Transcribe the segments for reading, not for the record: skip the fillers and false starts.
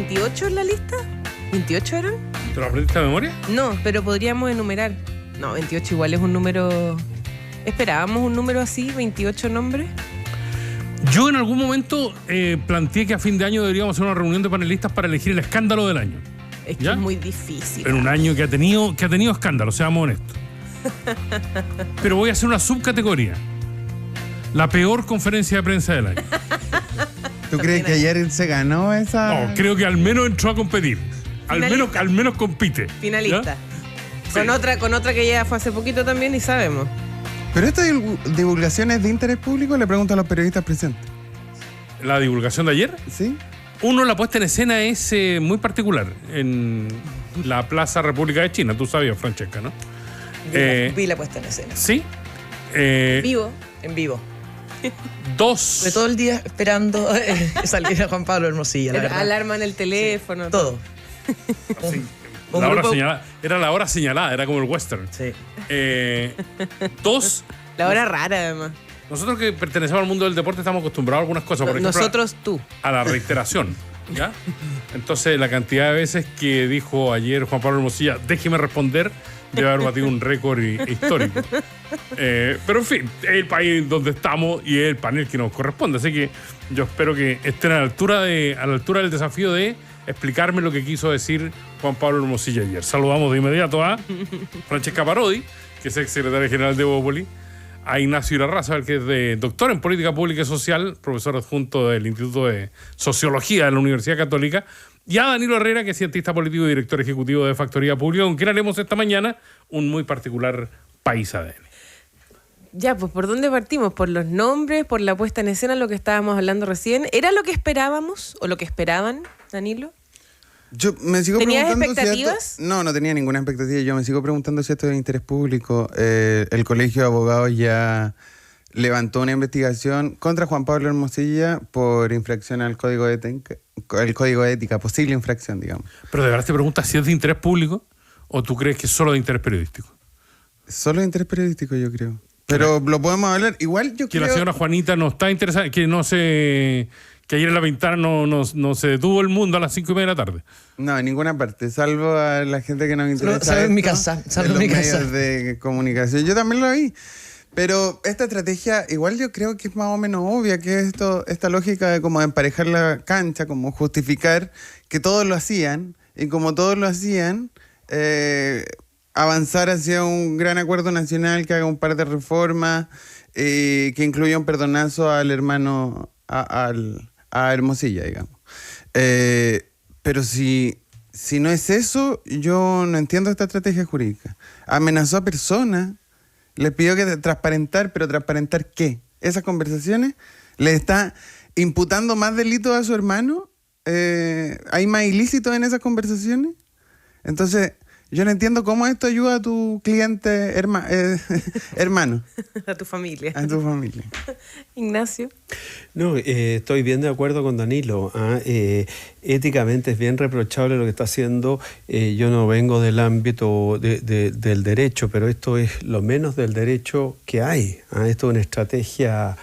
28 en la lista. ¿28 eran? ¿Te lo aprendiste de memoria? No, pero podríamos enumerar. No, 28 igual es un número... ¿Esperábamos un número así, 28 nombres? Yo en algún momento planteé que a fin de año deberíamos hacer una reunión de panelistas para elegir el escándalo del año. Es que ¿Ya? es muy difícil. En un año que ha tenido escándalos, seamos honestos. Pero voy a hacer una subcategoría. La peor conferencia de prensa del año. ¿Tú crees que ayer se ganó esa...? No, creo que al menos entró a competir. Al menos compite. Finalista. ¿Ya? Con otra que ya fue hace poquito también y sabemos. ¿Pero esta divulgación es de interés público? Le pregunto a los periodistas presentes. La divulgación de ayer. ¿Sí? Uno, la puesta en escena es muy particular. En la Plaza República de China. Tú sabías, Francesca, ¿no? Vi la puesta en escena. Sí. En vivo. Dos. De todo el día esperando salir a Juan Pablo Hermosilla, la verdad. Alarma en el teléfono. Sí, todo. Así. Un La hora grupo- señalada. Era la hora señalada, era como el western. Sí. Dos. La hora rara, además. Nosotros que pertenecemos al mundo del deporte estamos acostumbrados a algunas cosas. Por ejemplo, Nosotros, tú. a la reiteración. ¿Ya? Entonces, la cantidad de veces que dijo ayer Juan Pablo Hermosilla, déjeme responder, debe haber batido un récord histórico. Pero en fin, es el país donde estamos y es el panel que nos corresponde. Así que yo espero que estén a la altura del desafío de explicarme lo que quiso decir Juan Pablo Hermosilla ayer. Saludamos de inmediato a Francesca Parodi, que es ex secretaria general de Evópoli, a Ignacio Irarrázaval, que es doctor en Política Pública y Social, profesor adjunto del Instituto de Sociología de la Universidad Católica, y a Danilo Herrera, que es cientista político y director ejecutivo de Factoría Pública, con quien haremos esta mañana un muy particular País ADN. Ya, pues, ¿por dónde partimos? ¿Por los nombres? ¿Por la puesta en escena? Lo que estábamos hablando recién. ¿Era lo que esperábamos o lo que esperaban, Danilo? Yo me sigo ¿Tenías preguntando expectativas? si esto... No tenía ninguna expectativa. Yo me sigo preguntando si esto es de interés público. El Colegio de Abogados ya levantó una investigación contra Juan Pablo Hermosilla por infracción al Código de Ética, posible infracción, digamos. Pero de verdad te preguntas si es de interés público o tú crees que es solo de interés periodístico. Solo de interés periodístico, yo creo. Pero lo podemos hablar. Igual yo Que creo... la señora Juanita no está interesada, que ayer en la ventana no se detuvo el mundo a las 5:30 de la tarde. No, en ninguna parte, salvo a la gente que nos interesa. Salvo en mi esto, casa, salvo en en mi los casa. medios de comunicación. Yo también lo vi. Pero esta estrategia, igual yo creo que es más o menos obvia, que es esta lógica de como emparejar la cancha, como justificar que todos lo hacían, y como todos lo hacían, avanzar hacia un gran acuerdo nacional que haga un par de reformas, que incluya un perdonazo al hermano, a Hermosilla, digamos. Pero si no es eso, yo no entiendo esta estrategia jurídica. Amenazó a personas, les pidió que transparentar, pero ¿transparentar qué? Esas conversaciones, le está imputando más delitos a su hermano, hay más ilícitos en esas conversaciones. Entonces, yo no entiendo cómo esto ayuda a tu cliente hermano. A tu familia. A tu familia. Ignacio. No, estoy bien de acuerdo con Danilo. Éticamente es bien reprochable lo que está haciendo. Yo no vengo del ámbito del derecho, pero esto es lo menos del derecho que hay. Esto es una estrategia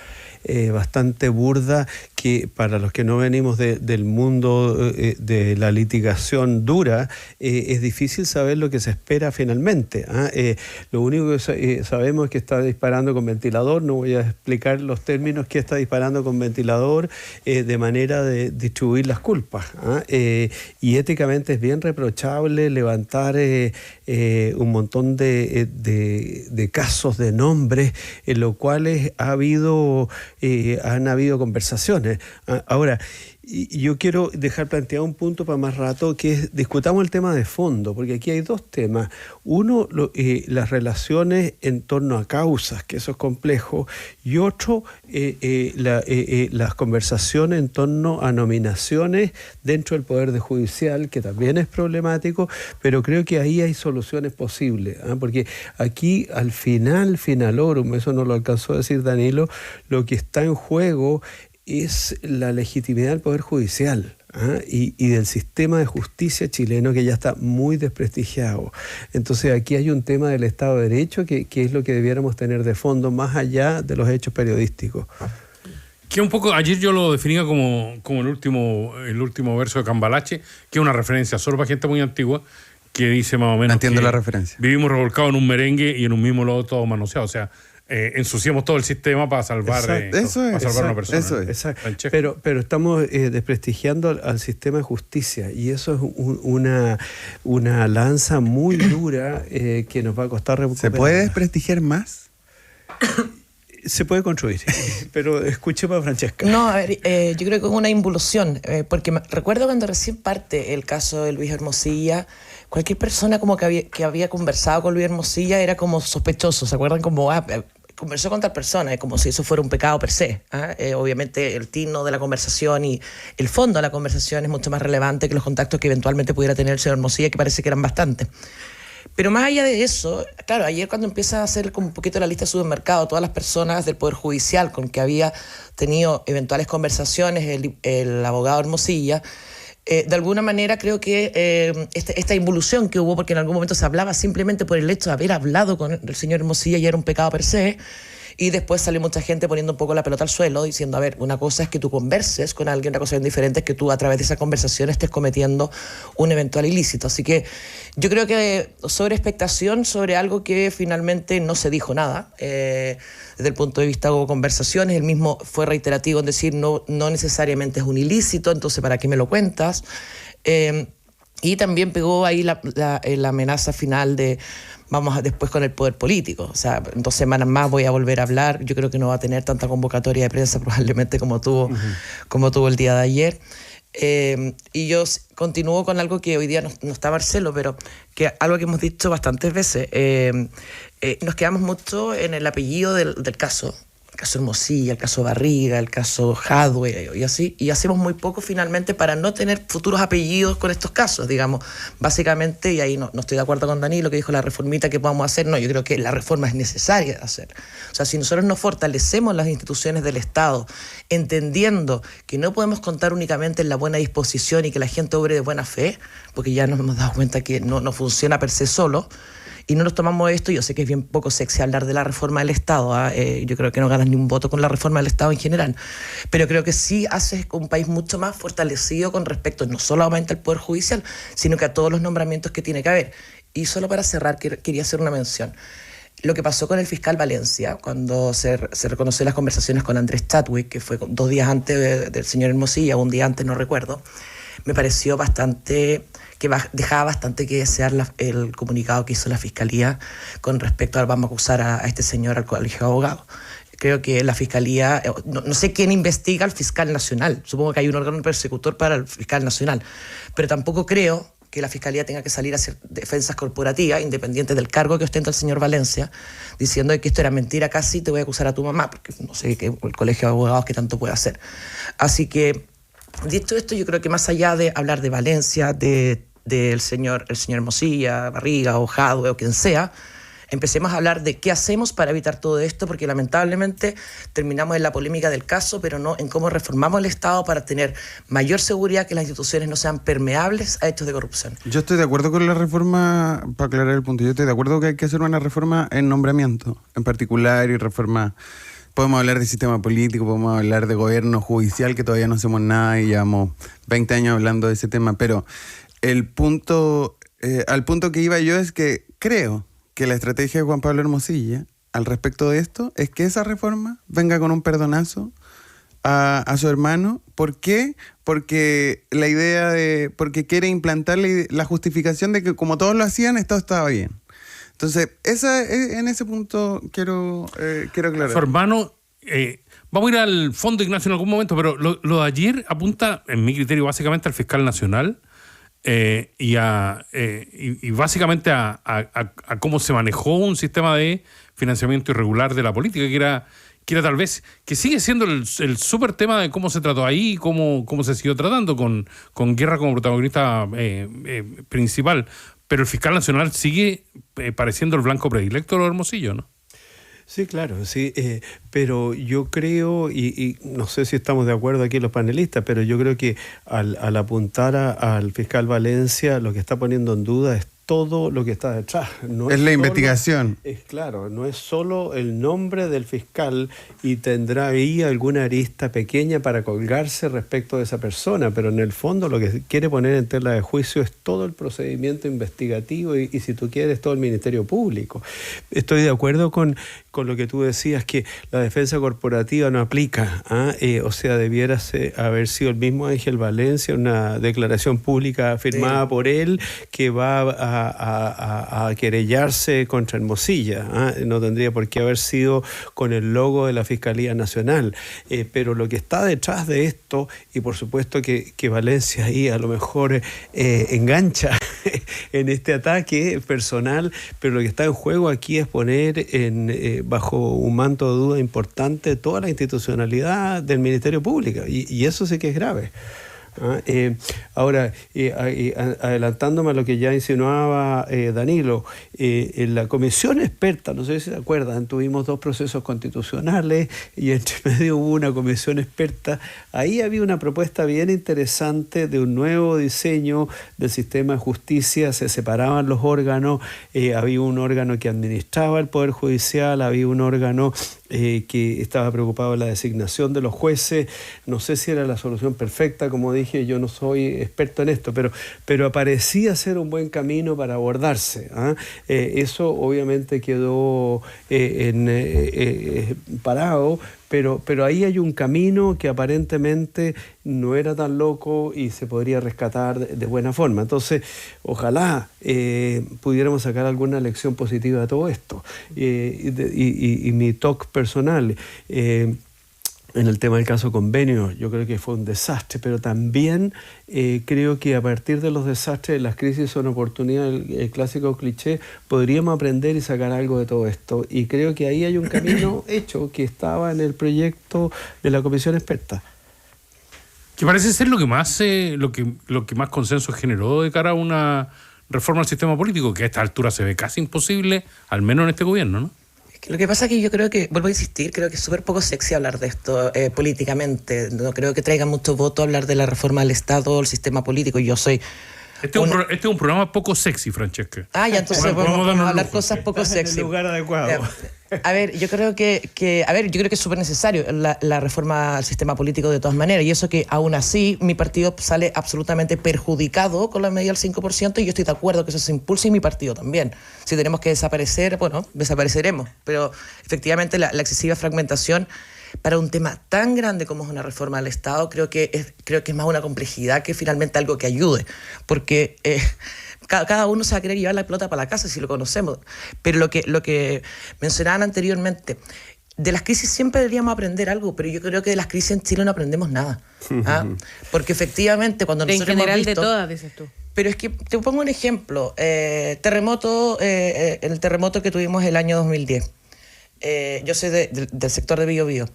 bastante burda que para los que no venimos del mundo de la litigación dura, es difícil saber lo que se espera finalmente. Lo único que sabemos es que está disparando con ventilador. No voy a explicar los términos que está disparando con ventilador de manera de distribuir las culpas. Y éticamente es bien reprochable levantar un montón de casos, de nombres, en los cuales han habido conversaciones. Ahora, yo quiero dejar planteado un punto para más rato, que es, discutamos el tema de fondo, porque aquí hay dos temas. Uno, las relaciones en torno a causas, que eso es complejo, y otro, las conversaciones en torno a nominaciones dentro del Poder Judicial, que también es problemático, pero creo que ahí hay soluciones posibles, porque aquí al finalorum, eso no lo alcanzó a decir Danilo, lo que está en juego es la legitimidad del Poder Judicial y del sistema de justicia chileno, que ya está muy desprestigiado. Entonces aquí hay un tema del Estado de Derecho que es lo que debiéramos tener de fondo, más allá de los hechos periodísticos. Que un poco, ayer yo lo definía como el último verso de Cambalache, que es una referencia solo para gente muy antigua, que dice más o menos. Entiendo que la referencia. Vivimos revolcados en un merengue y en un mismo lodo todo manoseado. O sea, ensuciamos todo el sistema para salvar, para salvar una persona. Eso es. Exacto. Pero estamos desprestigiando al sistema de justicia y eso es una lanza muy dura que nos va a costar recuperar. ¿Se puede desprestigiar más? Se puede construir, pero escuchemos a Francesca. No, a ver, yo creo que es una involución, porque recuerdo cuando recién parte el caso de Luis Hermosilla, cualquier persona como que había conversado con Luis Hermosilla era como sospechoso, ¿se acuerdan? Como, conversó con tal persona, como si eso fuera un pecado per se. Obviamente el tino de la conversación y el fondo de la conversación es mucho más relevante que los contactos que eventualmente pudiera tener el señor Hermosilla, que parece que eran bastantes. Pero más allá de eso, claro, ayer cuando empieza a hacer como un poquito la lista de supermercado, todas las personas del Poder Judicial con que había tenido eventuales conversaciones el abogado Hermosilla, de alguna manera creo que esta involución que hubo, porque en algún momento se hablaba simplemente por el hecho de haber hablado con el señor Hermosilla ya era un pecado per se, y después salió mucha gente poniendo un poco la pelota al suelo, diciendo, a ver, una cosa es que tú converses con alguien, otra cosa bien diferente es que tú a través de esa conversación estés cometiendo un eventual ilícito. Así que yo creo que sobre expectación, sobre algo que finalmente no se dijo nada, desde el punto de vista hubo conversaciones, él mismo fue reiterativo en decir no necesariamente es un ilícito, entonces ¿para qué me lo cuentas? Y también pegó ahí la amenaza final de vamos después con el poder político. O sea, en 2 semanas más voy a volver a hablar. Yo creo que no va a tener tanta convocatoria de prensa probablemente como tuvo el día de ayer. Y yo continúo con algo que hoy día no está Marcelo, pero que algo que hemos dicho bastantes veces. Nos quedamos mucho en el apellido del caso. El caso Hermosilla, el caso Barriga, el caso Jadwe y así, y hacemos muy poco finalmente para no tener futuros apellidos con estos casos, digamos, básicamente, y ahí no estoy de acuerdo con Danilo que dijo la reformita que podamos hacer, no, yo creo que la reforma es necesaria de hacer. O sea, si nosotros nos fortalecemos las instituciones del Estado, entendiendo que no podemos contar únicamente en la buena disposición y que la gente obre de buena fe, porque ya nos hemos dado cuenta que no funciona per se solo, y no nos tomamos esto, yo sé que es bien poco sexy hablar de la reforma del Estado, yo creo que no ganas ni un voto con la reforma del Estado en general, pero creo que sí hace un país mucho más fortalecido con respecto no solamente al Poder Judicial, sino que a todos los nombramientos que tiene que haber. Y solo para cerrar, quería hacer una mención. Lo que pasó con el fiscal Valencia, cuando se reconoció las conversaciones con Andrés Chadwick, que fue 2 días antes del señor Hermosilla, 1 día antes, no recuerdo, me pareció bastante... que dejaba bastante que desear el comunicado que hizo la Fiscalía con respecto a vamos a acusar a este señor al Colegio de Abogados. Creo que la Fiscalía, no sé quién investiga al fiscal nacional, supongo que hay un órgano persecutor para el fiscal nacional, pero tampoco creo que la Fiscalía tenga que salir a hacer defensas corporativas, independientes del cargo que ostenta el señor Valencia, diciendo que esto era mentira casi, te voy a acusar a tu mamá, porque no sé qué el Colegio de Abogados que tanto puede hacer. Así que, dicho esto, yo creo que más allá de hablar de Valencia, el señor Hermosilla, Barriga o Jadwe o quien sea, empecemos a hablar de qué hacemos para evitar todo esto, porque lamentablemente terminamos en la polémica del caso, pero no en cómo reformamos el Estado para tener mayor seguridad, que las instituciones no sean permeables a hechos de corrupción. Yo estoy de acuerdo con la reforma, para aclarar el punto, yo estoy de acuerdo que hay que hacer una reforma en nombramiento en particular y reforma. Podemos hablar de sistema político, podemos hablar de gobierno judicial, que todavía no hacemos nada y llevamos 20 años hablando de ese tema, pero al punto que iba yo es que creo que la estrategia de Juan Pablo Hermosilla al respecto de esto es que esa reforma venga con un perdonazo a su hermano. ¿Por qué? Porque porque quiere implantarle la justificación de que como todos lo hacían, esto estaba bien. Entonces, en ese punto quiero aclarar. Su hermano, vamos a ir al fondo, Ignacio, en algún momento, pero lo de ayer apunta, en mi criterio, básicamente al fiscal nacional y básicamente a cómo se manejó un sistema de financiamiento irregular de la política, que era tal vez, que sigue siendo el súper tema de cómo se trató ahí y cómo se siguió tratando con Guerra como protagonista principal. Pero el fiscal nacional sigue pareciendo el blanco predilecto de los Hermosillo, ¿no? Sí, claro, sí, pero yo creo, y no sé si estamos de acuerdo aquí los panelistas, pero yo creo que al apuntar al fiscal Valencia, lo que está poniendo en duda es todo lo que está detrás. No Es la solo- investigación. Es claro, no es solo el nombre del fiscal y tendrá ahí alguna arista pequeña para colgarse respecto de esa persona, pero en el fondo lo que quiere poner en tela de juicio es todo el procedimiento investigativo y si tú quieres, todo el Ministerio Público. Estoy de acuerdo con lo que tú decías, que la defensa corporativa no aplica. O sea, debiera haber sido el mismo Ángel Valencia, una declaración pública firmada por él, que va a querellarse contra Hermosilla. No tendría por qué haber sido con el logo de la Fiscalía Nacional. Pero lo que está detrás de esto, y por supuesto que Valencia ahí a lo mejor engancha en este ataque personal, pero lo que está en juego aquí es poner bajo un manto de duda importante toda la institucionalidad del Ministerio Público, y eso sí que es grave. Ahora, adelantándome a lo que ya insinuaba Danilo, en la comisión experta, no sé si se acuerdan, tuvimos 2 procesos constitucionales y entre medio hubo una comisión experta. Ahí había una propuesta bien interesante de un nuevo diseño del sistema de justicia, se separaban los órganos, había un órgano que administraba el Poder Judicial, había un órgano que estaba preocupado en la designación de los jueces. No sé si era la solución perfecta, como dije, yo no soy experto en esto, pero parecía ser un buen camino para abordarse. Eso obviamente quedó parado, pero ahí hay un camino que aparentemente no era tan loco y se podría rescatar de buena forma. Entonces, ojalá pudiéramos sacar alguna lección positiva de todo esto. Y mi talk personal, en el tema del caso convenio, yo creo que fue un desastre, pero también creo que a partir de los desastres, las crisis son oportunidades, el clásico cliché, podríamos aprender y sacar algo de todo esto. Y creo que ahí hay un camino hecho que estaba en el proyecto de la comisión experta. Que parece ser lo que más consenso generó de cara a una reforma al sistema político, que a esta altura se ve casi imposible, al menos en este gobierno, ¿no? Lo que pasa es que yo creo que, vuelvo a insistir, creo que es súper poco sexy hablar de esto políticamente. No creo que traiga mucho voto hablar de la reforma del Estado o el sistema político. Yo soy... Este es un programa poco sexy, Francesca. Ya entonces podemos hablar cosas poco sexy. En el lugar adecuado. A ver, yo creo que es súper necesario la reforma al sistema político de todas maneras, y eso que aún así mi partido sale absolutamente perjudicado con la medida del 5%, y yo estoy de acuerdo que eso se impulse, y mi partido también. Si tenemos que desaparecer, bueno, desapareceremos, pero efectivamente la excesiva fragmentación para un tema tan grande como es una reforma del Estado, creo que es más una complejidad que finalmente algo que ayude, porque cada uno se va a querer llevar la pelota para la casa, si lo conocemos. Pero lo que mencionaban anteriormente, de las crisis siempre deberíamos aprender algo, pero yo creo que de las crisis en Chile no aprendemos nada. Porque efectivamente cuando nosotros en general hemos visto, de todas, dices tú. Pero es que te pongo un ejemplo. El terremoto que tuvimos el año 2010. Yo soy del sector de Biobío.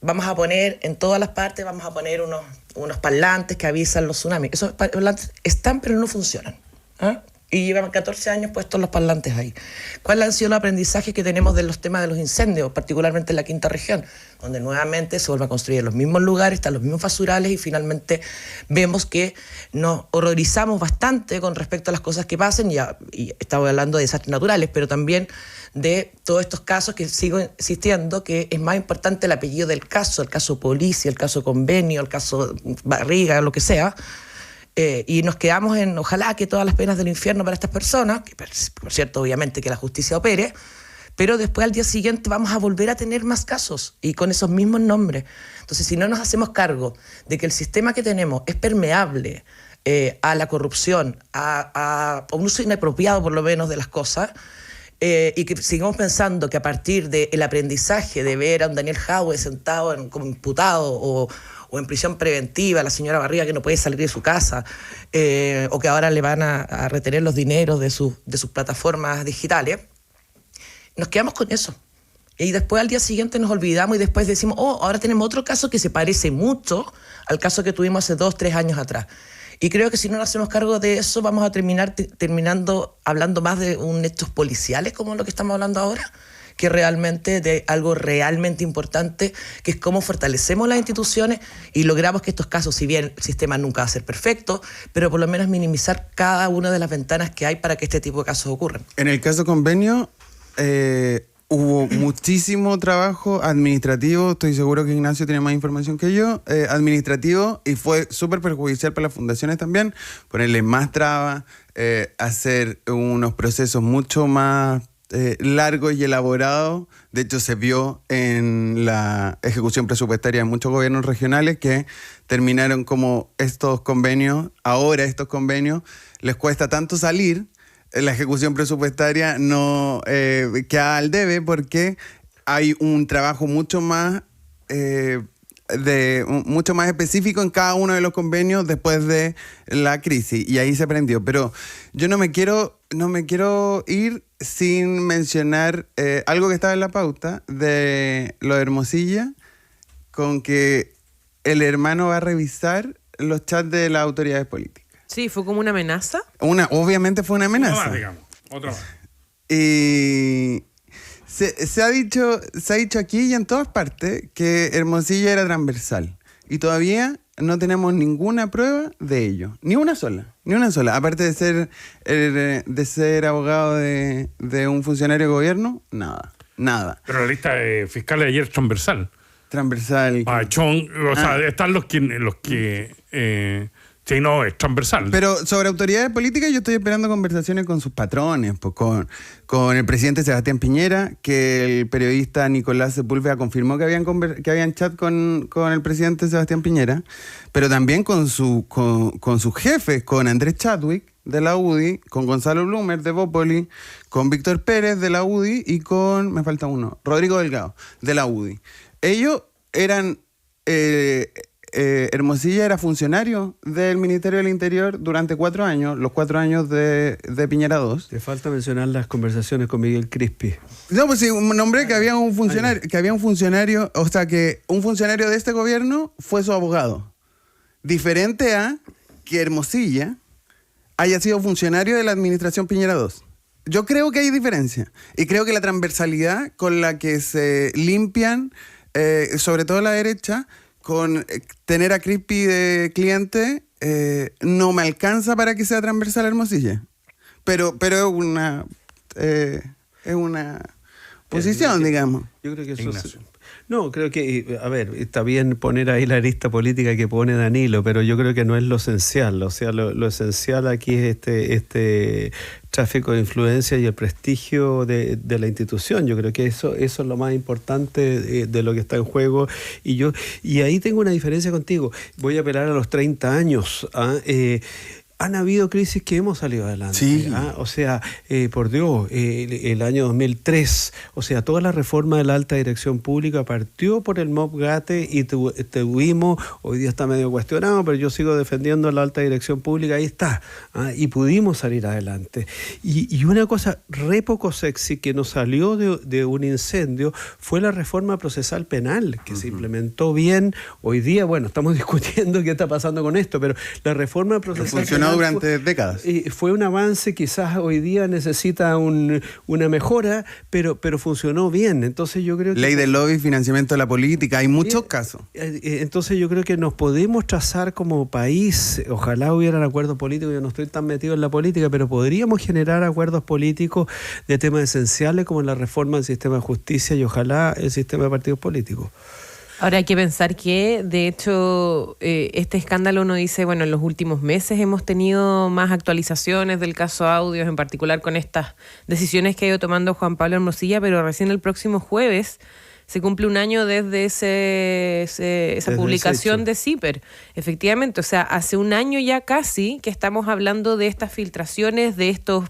Vamos a poner en todas las partes, vamos a poner unos parlantes que avisan los tsunamis. Esos parlantes están, pero no funcionan. Y llevan 14 años puestos los parlantes ahí. ¿Cuáles han sido los aprendizajes que tenemos de los temas de los incendios, particularmente en la quinta región, donde nuevamente se vuelve a construir en los mismos lugares, están los mismos basurales, y finalmente vemos que nos horrorizamos bastante con respecto a las cosas que pasan, y estamos hablando de desastres naturales, pero también de todos estos casos que sigo insistiendo que es más importante el apellido del caso, el caso Policia, el caso Convenio, el caso Barriga, lo que sea. Y nos quedamos en ojalá que todas las penas del infierno para estas personas, que por cierto obviamente que la justicia opere, pero después al día siguiente vamos a volver a tener más casos y con esos mismos nombres. Entonces, si no nos hacemos cargo de que el sistema que tenemos es permeable a la corrupción, a un uso inapropiado por lo menos de las cosas, y que sigamos pensando que a partir del aprendizaje de ver a un Daniel Jadwe sentado como imputado o en prisión preventiva, la señora Barriga que no puede salir de su casa, o que ahora le van a retener los dineros de sus plataformas digitales, nos quedamos con eso. Y después al día siguiente nos olvidamos y después decimos, ahora tenemos otro caso que se parece mucho al caso que tuvimos hace 2-3 años atrás. Y creo que si no nos hacemos cargo de eso, vamos a terminando hablando más de hechos policiales como lo que estamos hablando ahora, que realmente de algo realmente importante, que es cómo fortalecemos las instituciones y logramos que estos casos, si bien el sistema nunca va a ser perfecto, pero por lo menos minimizar cada una de las ventanas que hay para que este tipo de casos ocurran. En el caso convenio, hubo muchísimo trabajo administrativo, estoy seguro que Ignacio tiene más información que yo, administrativo, y fue súper perjudicial para las fundaciones también, ponerle más trabas, hacer unos procesos mucho más largos y elaborados. De hecho, se vio en la ejecución presupuestaria de muchos gobiernos regionales que terminaron como estos convenios, ahora estos convenios les cuesta tanto salir, la ejecución presupuestaria no queda al debe porque hay un trabajo mucho más mucho más específico en cada uno de los convenios después de la crisis, y ahí se prendió. Pero yo no me quiero ir sin mencionar algo que estaba en la pauta de lo de Hermosilla, con que el hermano va a revisar los chats de las autoridades políticas. Sí, fue como una amenaza. Obviamente fue una amenaza. Otra más, digamos. Otra más. Y se ha dicho aquí y en todas partes que Hermosilla era transversal. Y todavía no tenemos ninguna prueba de ello. Ni una sola. Aparte de ser abogado de un funcionario de gobierno, nada. Pero la lista de fiscales de ayer es transversal. Transversal. Sea, están los que sí, no, es transversal. Pero sobre autoridades políticas yo estoy esperando conversaciones con sus patrones, pues, con el presidente Sebastián Piñera, que el periodista Nicolás Sepúlveda confirmó que habían chat con el presidente Sebastián Piñera, pero también con sus jefes, con Andrés Chadwick de la UDI, con Gonzalo Blumer de Bópoli, con Víctor Pérez de la UDI y con, me falta uno, Rodrigo Delgado de la UDI. Ellos eran... Hermosilla era funcionario del Ministerio del Interior durante 4 años, los 4 años de Piñera 2. Te falta mencionar las conversaciones con Miguel Crispi. No, pues sí, nombré que había un funcionario, o sea, que un funcionario de este gobierno fue su abogado. Diferente a que Hermosilla haya sido funcionario de la administración Piñera 2. Yo creo que hay diferencia. Y creo que la transversalidad con la que se limpian, sobre todo la derecha, con tener a Crispi de cliente, no me alcanza para que sea transversal Hermosilla. Pero es una posición, digamos. Yo creo que eso Ignacio. No, creo que, a ver, está bien poner ahí la lista política que pone Danilo, pero yo creo que no es lo esencial. O sea, lo esencial aquí es este tráfico de influencia y el prestigio de la institución. Yo creo que eso es lo más importante de lo que está en juego. Y ahí tengo una diferencia contigo. Voy a apelar a los 30 años. Han habido crisis que hemos salido adelante. Sí. O sea, por Dios, el año 2003, o sea, toda la reforma de la alta dirección pública partió por el MOP Gate y tuvimos, hoy día está medio cuestionado, pero yo sigo defendiendo la alta dirección pública, ahí está, y pudimos salir adelante. Y una cosa re poco sexy que nos salió de un incendio fue la reforma procesal penal, que se implementó bien. Hoy día, bueno, estamos discutiendo qué está pasando con esto, pero la reforma procesal penal durante décadas. Fue un avance, quizás hoy día necesita una mejora, pero funcionó bien. Entonces yo creo que... Ley del lobby, financiamiento de la política, hay muchos casos. Entonces yo creo que nos podemos trazar como país, ojalá hubieran acuerdos políticos, yo no estoy tan metido en la política, pero podríamos generar acuerdos políticos de temas esenciales como la reforma del sistema de justicia y ojalá el sistema de partidos políticos. Ahora hay que pensar que, de hecho, este escándalo uno dice, bueno, en los últimos meses hemos tenido más actualizaciones del caso Audios, en particular con estas decisiones que ha ido tomando Juan Pablo Hermosilla, pero recién el próximo jueves se cumple un año desde esa publicación de CIPER. Efectivamente, o sea, hace un año ya casi que estamos hablando de estas filtraciones, de estos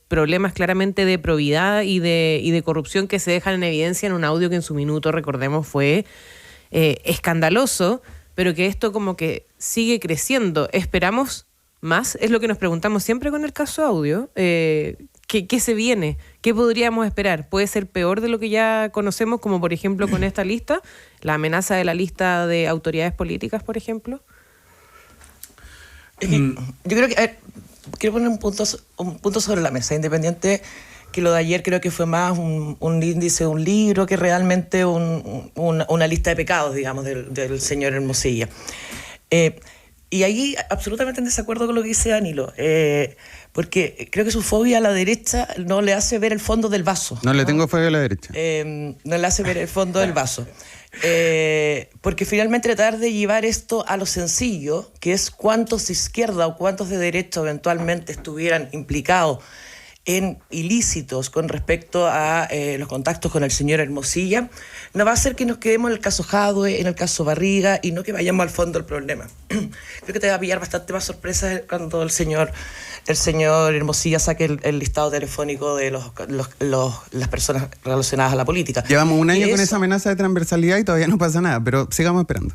problemas claramente de probidad y de corrupción que se dejan en evidencia en un audio que en su minuto, recordemos, fue escandaloso, pero que esto como que sigue creciendo. ¿Esperamos más? Es lo que nos preguntamos siempre con el caso Audio. ¿Qué se viene? ¿Qué podríamos esperar? ¿Puede ser peor de lo que ya conocemos, como por ejemplo con esta lista? ¿La amenaza de la lista de autoridades políticas, por ejemplo? Yo creo que... quiero poner un punto sobre la mesa, independiente que lo de ayer creo que fue más un índice de un libro que realmente una lista de pecados, digamos, del señor Hermosilla. Y ahí absolutamente en desacuerdo con lo que dice Danilo, porque creo que su fobia a la derecha no le hace ver el fondo del vaso. No le tengo fobia a la derecha. No le hace ver el fondo del vaso. Porque finalmente tratar de llevar esto a lo sencillo, que es cuántos de izquierda o cuántos de derecha eventualmente estuvieran implicados en ilícitos con respecto a los contactos con el señor Hermosilla, no va a hacer que nos quedemos en el caso Jadwe, en el caso Barriga, y no que vayamos al fondo del problema. Creo que te va a pillar bastante más sorpresa cuando el señor Hermosilla saque el listado telefónico de las personas relacionadas a la política. Llevamos un año con esa amenaza de transversalidad y todavía no pasa nada, pero sigamos esperando.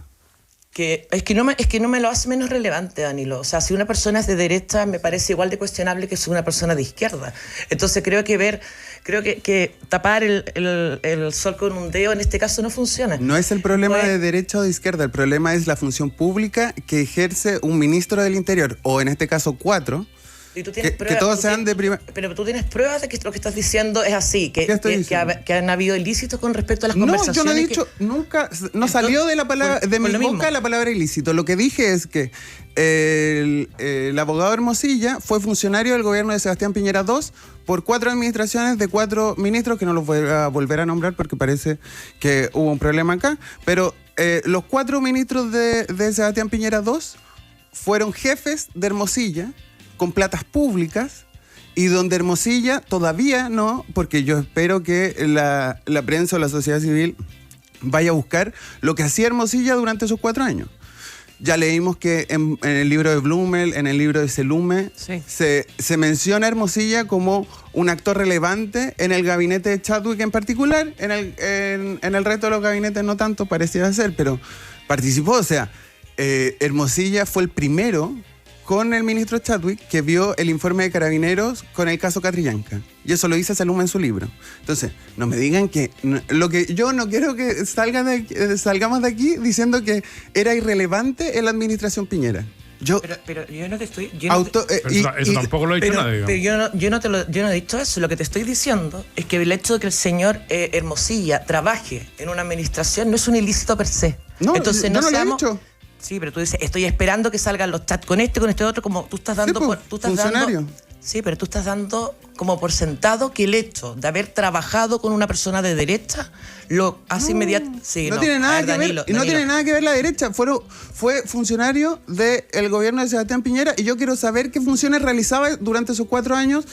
Es que no me lo hace menos relevante, Danilo. O sea, si una persona es de derecha, me parece igual de cuestionable que si una persona de izquierda. Entonces creo que tapar el sol con un dedo en este caso no funciona. No es el problema de derecha o de izquierda, el problema es la función pública que ejerce un ministro del Interior, o en este caso 4. Y tú tienes que todos sean de primera. Pero tú tienes pruebas de que lo que estás diciendo es así, que han habido ilícitos con respecto a las conversaciones. No, yo no he dicho nunca, no salió de la palabra de mi boca la palabra ilícito. Lo que dije es que el abogado Hermosilla fue funcionario del gobierno de Sebastián Piñera II por 4 administraciones de 4 ministros, que no los voy a volver a nombrar porque parece que hubo un problema acá, pero los 4 ministros de Sebastián Piñera II fueron jefes de Hermosilla con platas públicas, y donde Hermosilla todavía no, porque yo espero que la prensa o la sociedad civil vaya a buscar lo que hacía Hermosilla durante esos 4 años. Ya leímos que en el libro de Blumel, en el libro de Selume, sí, se menciona a Hermosilla como un actor relevante en el gabinete de Chadwick en particular, en el resto de los gabinetes no tanto, pareciera ser, pero participó. O sea, Hermosilla fue el primero con el ministro Chadwick que vio el informe de Carabineros con el caso Catrillanca. Y eso lo dice Saluma en su libro. Entonces, no me digan que... lo que yo no quiero que salgamos de aquí diciendo que era irrelevante en la administración Piñera. Pero yo no te estoy... Eso tampoco lo ha dicho nadie. Pero yo no he dicho eso. Lo que te estoy diciendo es que el hecho de que el señor Hermosilla trabaje en una administración no es un ilícito per se. No, entonces, yo no lo he dicho. Sí, pero tú dices, estoy esperando que salgan los chats con este otro, como tú estás dando... Sí, funcionario. Sí, pero tú estás dando como por sentado que el hecho de haber trabajado con una persona de derecha lo hace inmediato... Sí, no tiene nada que ver, y no tiene nada que ver la derecha. Fue funcionario del gobierno de Sebastián Piñera, y yo quiero saber qué funciones realizaba durante esos 4 años